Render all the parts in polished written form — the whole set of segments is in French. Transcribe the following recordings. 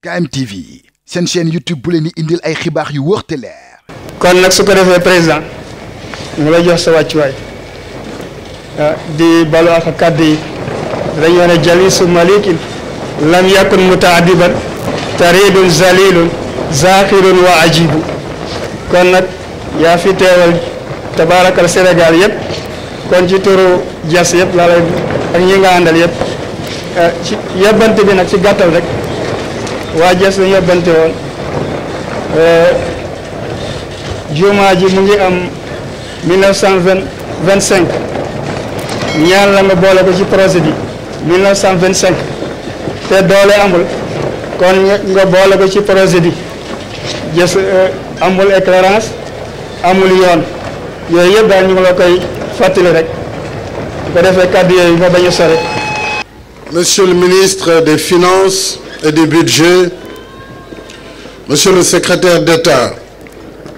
KMTV seen chaîne YouTube bu leen di indil ay xibaar yu wóor te leer. kon nag su ko defee président ñu lay jox sa wàccuwaay di balu ak kàddu yi dañoo ne jalisu malikin lam yakun mutaadiban taridun zalilun zaxirun wa ajibu kon nag yaa fi teewal tabaarakal Sénégal yëpp kon ci turu jas yëpp laa lay ak ñi nga àndal yëpp ci yóbbante bi nag ci gàttal rek waa jas la yóbbante woon jumaa ji mu ngi am 1925 ñaan la nga boole ko ci projet bi 1925 te doole amul kon nga boole ko ci projet bi jas amul éclairance amul yoon yooyu yëpp daal ñu ngi la koy fàttali rek bu ko defee kàddu yooyu nga bañ a sore. Monsieur le ministre des Finances et du Budget, Monsieur le secrétaire d'État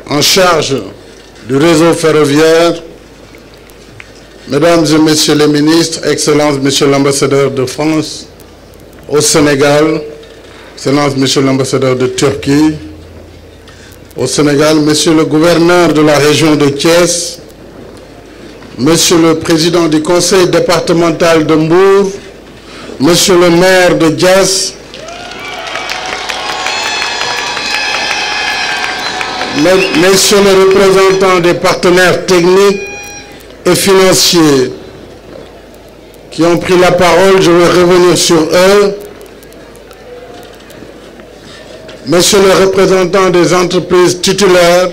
en charge du réseau ferroviaire, Mesdames et Messieurs les ministres, Excellences Monsieur l'ambassadeur de France au Sénégal, Excellences Monsieur l'ambassadeur de Turquie au Sénégal, Monsieur le gouverneur de la région de Thiès, Monsieur le président du conseil départemental de Mbour, Monsieur le maire de Diass, Messieurs les représentants des partenaires techniques et financiers qui ont pris la parole, je vais revenir sur eux. Messieurs les représentants des entreprises titulaires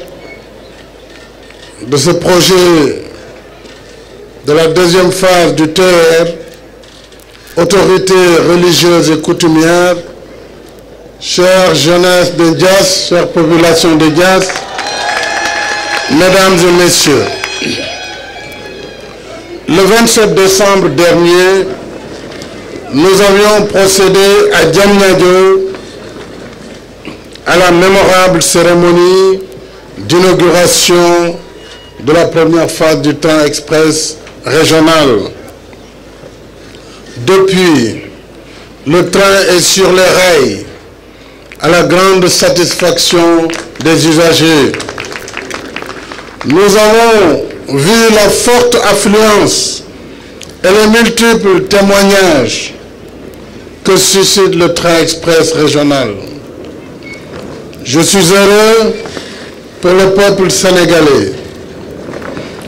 de ce projet de la deuxième phase du TER, autorités religieuses et coutumières, chère jeunesse de Diass, chère population de Diass, Mesdames et Messieurs, le 27 décembre dernier, nous avions procédé à Diamniadio à la mémorable cérémonie d'inauguration de la première phase du train express régional. Depuis, le train est sur les rails à la grande satisfaction des usagers. Nous avons vu la forte affluence et les multiples témoignages que suscite le train express régional. Je suis heureux pour le peuple sénégalais,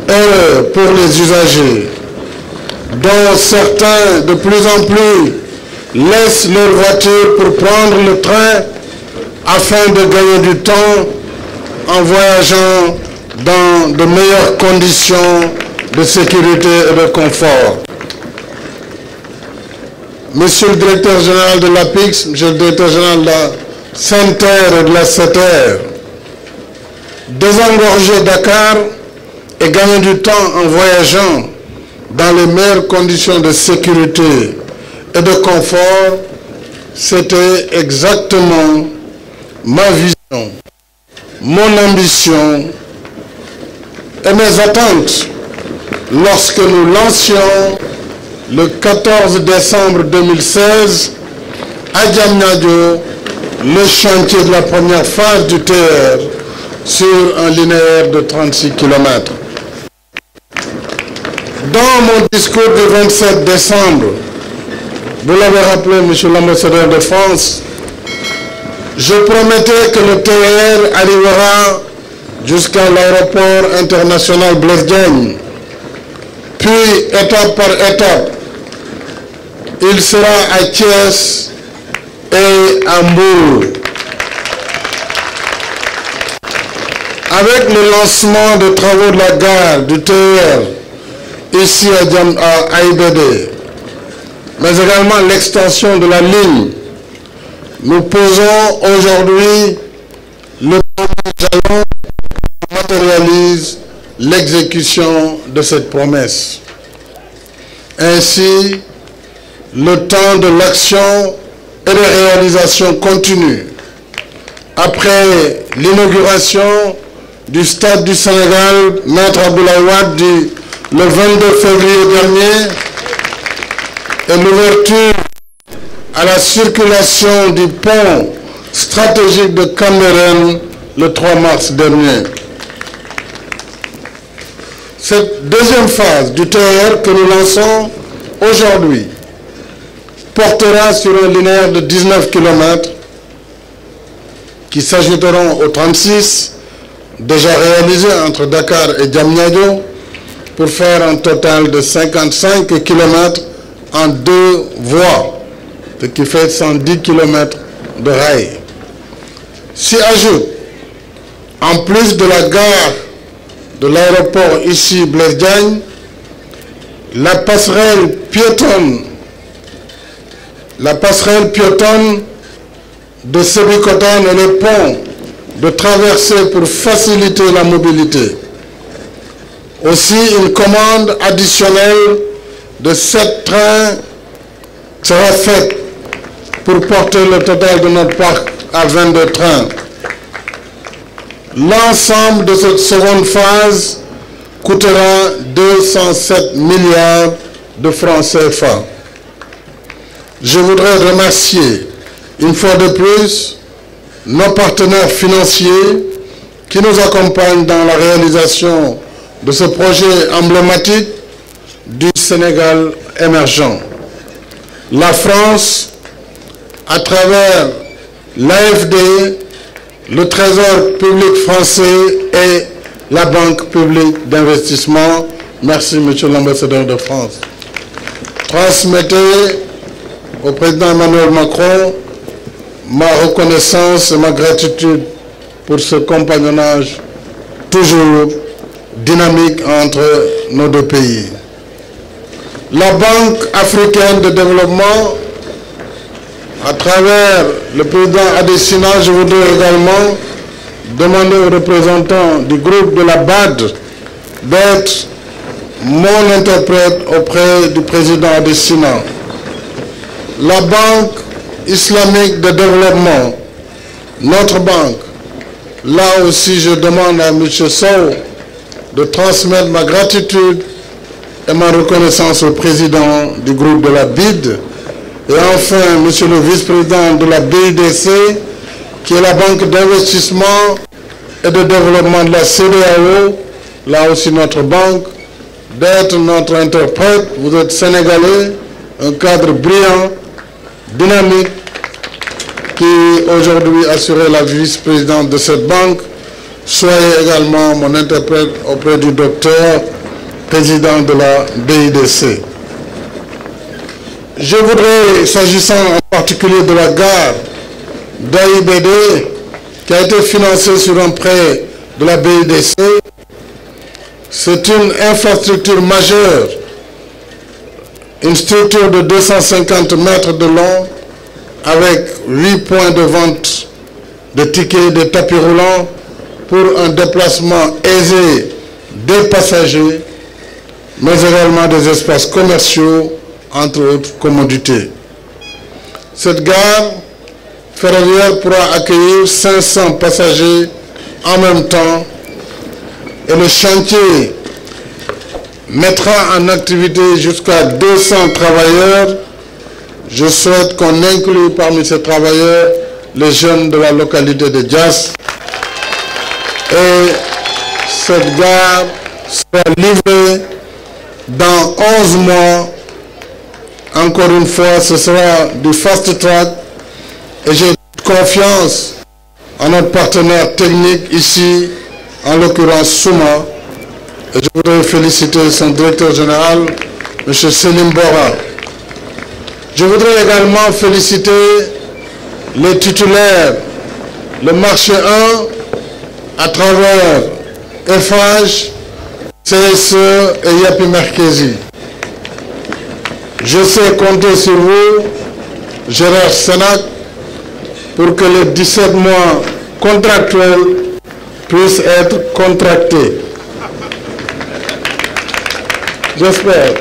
heureux pour les usagers, dont certains de plus en plus laissent leur voiture pour prendre le train afin de gagner du temps en voyageant dans de meilleures conditions de sécurité et de confort. Monsieur le directeur général de l'APIX, Monsieur le directeur général de la SENTER et de la SETER, désengorger Dakar et gagner du temps en voyageant dans les meilleures conditions de sécurité et de confort, c'était exactement ma vision, mon ambition et mes attentes lorsque nous lancions le 14 décembre 2016 à Diamniadio le chantier de la première phase du TER sur un linéaire de 36 km. Dans mon discours du 27 décembre, vous l'avez rappelé, Monsieur l'ambassadeur de France, je promettais que le TER arrivera jusqu'à l'aéroport international Blaise Diagne, puis étape par étape, il sera à Thiès et à Mbour. Avec le lancement des travaux de la gare du TER ici à AIBD, mais également l'extension de la ligne, nous posons aujourd'hui le jalon qui matérialise l'exécution de cette promesse. Ainsi, le temps de l'action et de réalisation continue. Après l'inauguration du stade du Sénégal, Maître Abdoulaye Wade, le 22 février dernier, et l'ouverture à la circulation du pont stratégique de Cameroun le 3 mars dernier. Cette deuxième phase du TER que nous lançons aujourd'hui portera sur un linéaire de 19 km qui s'ajouteront aux 36 déjà réalisés entre Dakar et Diamniadio pour faire un total de 55 km en 2 voies, ce qui fait 110 km de rails. S'y ajoute, en plus de la gare de l'aéroport ici Blaise Diagne, la passerelle piétonne de Sébikotane et les ponts de traversée pour faciliter la mobilité. Aussi, une commande additionnelle de 7 trains sera faite pour porter le total de notre parc à 22 trains. L'ensemble de cette seconde phase coûtera 207 milliards de francs CFA. Je voudrais remercier une fois de plus nos partenaires financiers qui nous accompagnent dans la réalisation de ce projet emblématique du Sénégal émergent. La France, à travers l'AFD, le Trésor public français et la Banque publique d'investissement. Merci, Monsieur l'ambassadeur de France. Transmettez au président Emmanuel Macron ma reconnaissance et ma gratitude pour ce compagnonnage toujours dynamique entre nos deux pays. La Banque africaine de développement, à travers le président Adesina, je voudrais également demander aux représentants du groupe de la BAD d'être mon interprète auprès du président Adesina. La Banque islamique de développement, notre banque, là aussi je demande à M. Sow de transmettre ma gratitude et ma reconnaissance au président du groupe de la BID. Et enfin, Monsieur le vice-président de la BIDC, qui est la banque d'investissement et de développement de la CEDEAO, là aussi notre banque, d'être notre interprète. Vous êtes sénégalais, un cadre brillant, dynamique, qui aujourd'hui assurait la vice-présidente de cette banque. Soyez également mon interprète auprès du docteur, président de la BIDC. Je voudrais, s'agissant en particulier de la gare d'AIBD, qui a été financée sur un prêt de la BIDC, c'est une infrastructure majeure, une structure de 250 mètres de long, avec 8 points de vente de tickets de tapis roulants pour un déplacement aisé des passagers, mais également des espaces commerciaux, entre autres commodités. Cette gare ferroviaire pourra accueillir 500 passagers en même temps et le chantier mettra en activité jusqu'à 200 travailleurs. Je souhaite qu'on inclue parmi ces travailleurs les jeunes de la localité de Diass. Et cette gare sera livrée dans 11 mois. Encore une fois, ce sera du fast track et j'ai confiance en notre partenaire technique ici, en l'occurrence Souma. Et je voudrais féliciter son directeur général, M. Selim Bora. Je voudrais également féliciter les titulaires, le marché 1, à travers Eiffage, CSE et Yapi Merkezi. Je sais compter sur vous, Gérard Senac, pour que les 17 mois contractuels puissent être contractés. J'espère.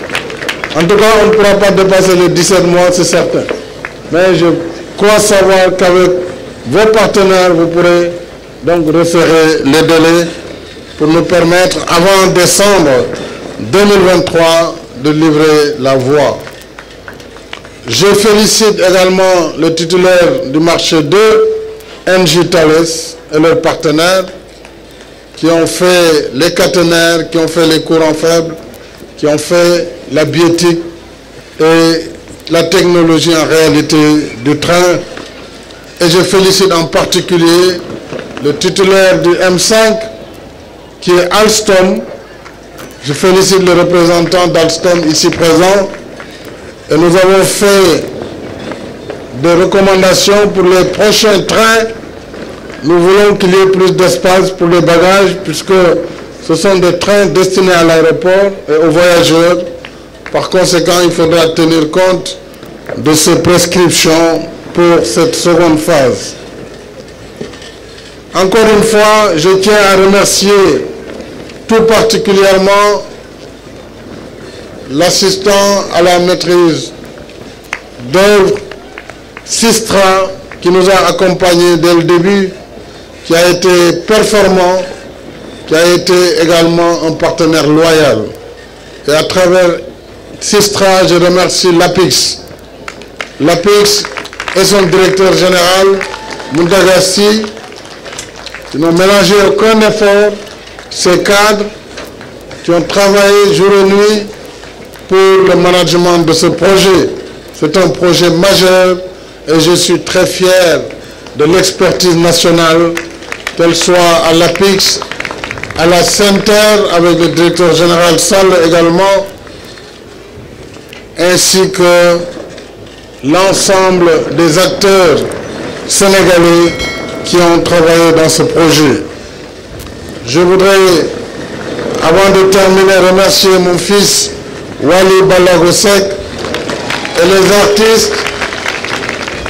En tout cas, on ne pourra pas dépasser les 17 mois, c'est certain. Mais je crois savoir qu'avec vos partenaires, vous pourrez donc resserrer les délais pour nous permettre, avant décembre 2023, de livrer la voie. Je félicite également le titulaire du marché 2, Engie Thales et leurs partenaires qui ont fait les caténaires, qui ont fait les courants faibles, qui ont fait la biétique et la technologie en réalité du train. Et je félicite en particulier le titulaire du M5 qui est Alstom. Je félicite le représentant d'Alstom ici présent. Et nous avons fait des recommandations pour les prochains trains. Nous voulons qu'il y ait plus d'espace pour les bagages puisque ce sont des trains destinés à l'aéroport et aux voyageurs. Par conséquent, il faudra tenir compte de ces prescriptions pour cette seconde phase. Encore une fois, je tiens à remercier tout particulièrement l'assistant à la maîtrise d'œuvre Sistra qui nous a accompagnés dès le début, qui a été performant, qui a été également un partenaire loyal. Et à travers Sistra, je remercie l'APIX. L'APIX et son directeur général, Moundagassi, qui n'ont ménagé aucun effort, ces cadres qui ont travaillé jour et nuit pour le management de ce projet. C'est un projet majeur et je suis très fier de l'expertise nationale, qu'elle soit à l'APIX, à la CENTER avec le directeur général Sall également, ainsi que l'ensemble des acteurs sénégalais qui ont travaillé dans ce projet. Je voudrais, avant de terminer, remercier mon fils Wali Balagosek et les artistes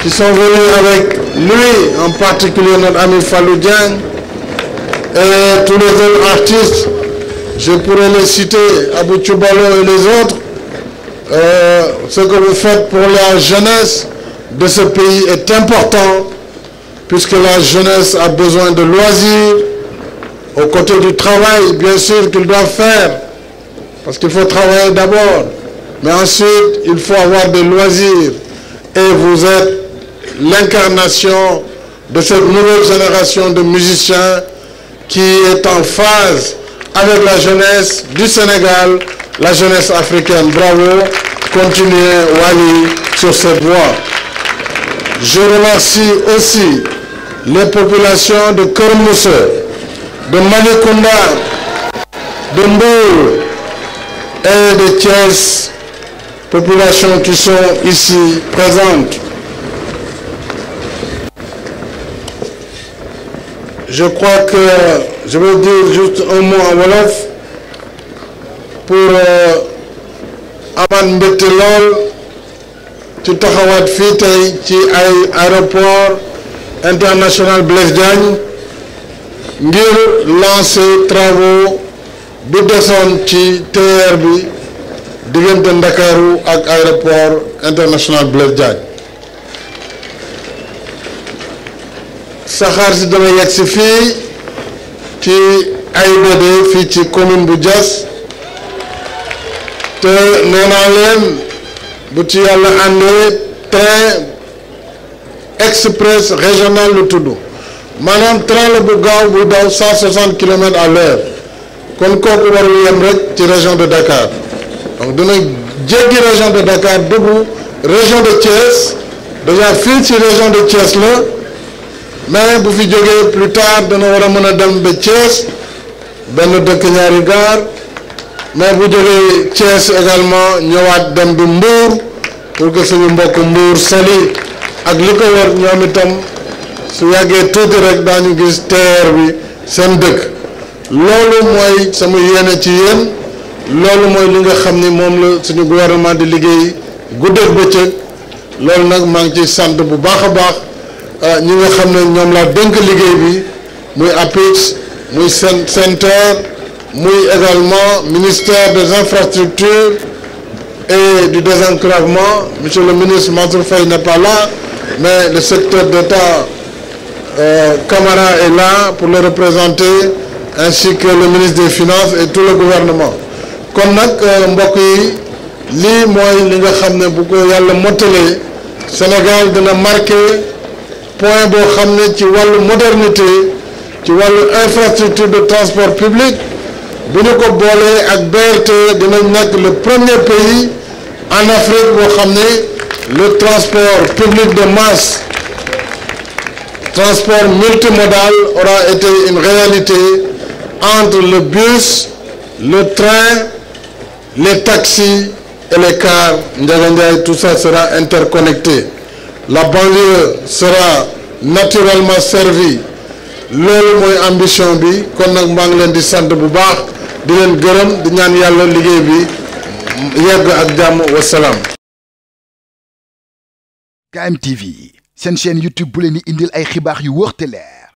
qui sont venus avec lui, en particulier notre ami Fallou Dieng et tous les autres artistes. Je pourrais les citer, Abou Tchoubalo et les autres. Ce que vous faites pour la jeunesse de ce pays est important puisque la jeunesse a besoin de loisirs aux côtés du travail, bien sûr, qu'ils doivent faire parce qu'il faut travailler d'abord, mais ensuite il faut avoir des loisirs et vous êtes l'incarnation de cette nouvelle génération de musiciens qui est en phase avec la jeunesse du Sénégal, la jeunesse africaine. Bravo, continuez Wali sur cette voie. Je remercie aussi les populations de Kermousse, de Malicounda, de Mbour et de Thiès, populations qui sont ici présentes. Je crois que je vais dire juste un mot en wolof pour aman mbégte lool ci taxawaat fii tey ci ay aéroport international Blaise Diagne ngir lancer travaux bi desoon ci TER bi diggante Ndakaaru ak aéroport international Blaise Diagne. saxaar si dana yegg si fii ci AIBD fii ci commune bu Diass te nee naa leen bu ci yàlla àndee train express régional lu tudd maanaam train la bu gaaw bu daw 160 kilomètres à l'heure kon kooku warul yem rek ci région de Dakar donc dina jéggi région de Dakar dugg région de Thiès déjà fii ci région de Thiès la. mais bu fi jógee plus tard dana war a mën a dem ba Thiès benn dëkk ñaari gaar mais bu jógee Thiès également ñëwaat dem bi Mbour pour que suñu mbokk Mbour Saly ak li ko war ñoom itam su yàggee tuuti rek daañu gis TER bi seen dëkk. loolu mooy sama yéene ci yéen loolu mooy li nga xam ni moom la suñu gouvernement di liggéey guddeeg bëccëg loolu nag maa ngi ciy sant bu baax a baax. ñi nga xam ne ñoom laa dénk liggéey bi muy APIX muy CENTER muy également ministère des infrastructures et du désenclavement. Monsieur le ministre Mansour Faye n'est pas là mais le secrétaire d'État Camara est là pour le représenter ainsi que le ministre des Finances et tout le gouvernement. kon nag mbokk yi lii mooy li nga xam ne bu ko yàlla mottalee Sénégal dina marqué point boo xam ne ci wàllu modernité ci wàllu infrastructure de transport public bu ñu ko boolee ak BRT dinañ nekk le premier pays en Afrique boo xam ne le transport public de masse, transport multimodal aura été une réalité entre le bus, le train, les taxis et les cars. Ndiaga Ndiaye, tout ça sera interconnecté. La banlieue sera naturellement servie. Loolu mooy ambition bi kon nag maa ngi leen di sant bu baax di leen gërëm di ñaan yàlla liggéey bi yegg ak jàmm wasalaam. KMTV seen chaîne YouTube bu leen di indil ay xibaar yu wóor te leer